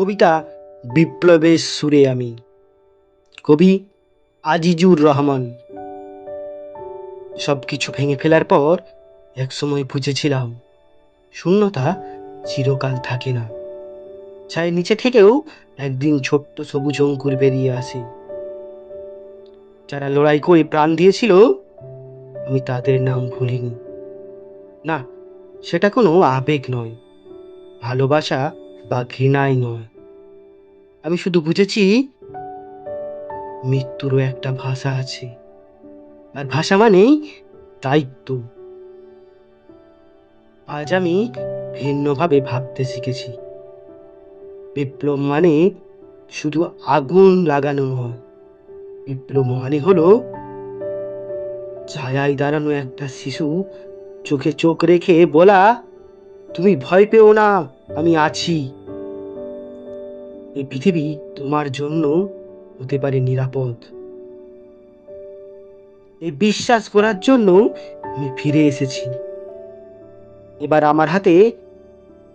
কবিতা বিপ্লবের সুরে আমি। কবি আজিজুর রহমান। সব কিছু ভেঙে ফেলার পর একসময় বুঝেছিলাম শূন্যতা চিরকাল থাকে না। ছায়ের নিচে থেকেও একদিন ছোট্ট সবুজ অঙ্কুর বেরিয়ে আসে। যারা লড়াই করে প্রাণ দিয়েছিল আমি তাদের নাম ভুলিনি। না, সেটা কোনো আবেগ নয়, ভালোবাসা বা ঘৃণাই নয়। আমি শুধু বুঝেছি মৃত্যুরও একটা ভাষা আছে, আর ভাষা মানেই দায়িত্ব। আজ আমি ভিন্নভাবে ভাবতে শিখেছি। বিপ্লব মানে শুধু আগুন লাগানো নয়, বিপ্লব মানে হলো ছায়ায় দাঁড়ানো একটা শিশু চোখে চোখ রেখে বলা, তুমি ভয় পেও না, আমি আছি। এই পৃথিবী তোমার জন্য হতে পারে নিরাপদ। এই বিশ্বাস করার জন্য আমি ফিরে এসেছি। এবার আমার হাতে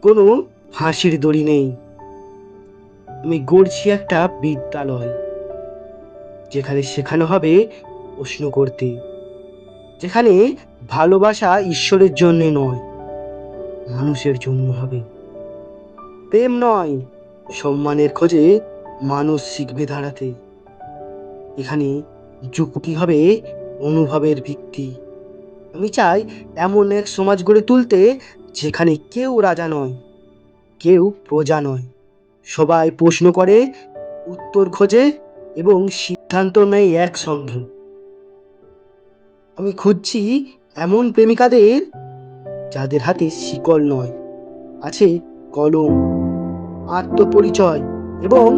কোনো ফাঁসির দড়ি নেই। আমি গড়ছি একটা বিদ্যালয়, যেখানে শেখানো হবে প্রশ্ন করতে, যেখানে ভালোবাসা ঈশ্বরের জন্য নয়, মানুষের জন্য হবে। প্রেম নয়, সম্মানের খোঁজে মানুষ শিখবে দাঁড়াতে। এখানে যুক্তি হবে অনুভবের ভিত্তি। আমি চাই এমন এক সমাজ গড়ে তুলতে, যেখানে কেউ রাজা নয়, কেউ প্রজা নয়, সবাই প্রশ্ন করে, উত্তর খোঁজে এবং সিদ্ধান্ত নেয় একসঙ্গে। আমি খুঁজছি এমন প্রেমিকাদের যাদের হাতে শিকল নয়, আছে কলম, আত্মপরিচয় এবং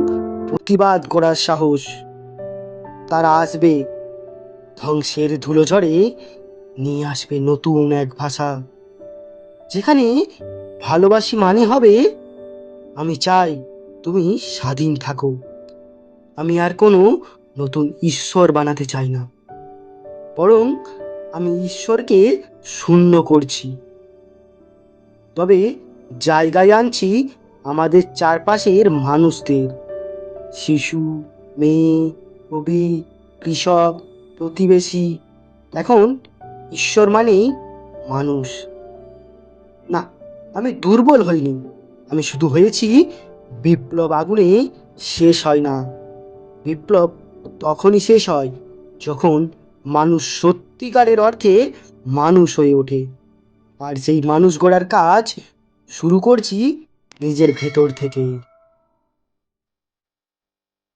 প্রতিবাদ করার সাহস। তারা আসবে, ধ্বংসের ধুলোঝড়ে নিয়ে আসবে নতুন এক ভাষা, যেখানে ভালোবাসি মানে হবে, আমি চাই তুমি স্বাধীন থাকো। আমি আর কোনো নতুন ঈশ্বর বানাতে চাই না, বরং আমি ঈশ্বরকে শূন্য করছি, তবে জায়গায় আনছি আমাদের চারপাশের মানুষদের। শিশু, মেয়ে, কবি, কৃষক, প্রতিবেশী। এখন ঈশ্বর মানেই মানুষ। না, আমি দুর্বল হইনি, আমি শুধু হয়েছি বিপ্লব। আগুনে শেষ হয় না, বিপ্লব তখনই শেষ হয় যখন মানুষ সত্যিকারের অর্থে মানুষ হয়ে ওঠে। আর সেই মানুষ গড়ার কাজ শুরু করছি নিজের ভেতর থেকে।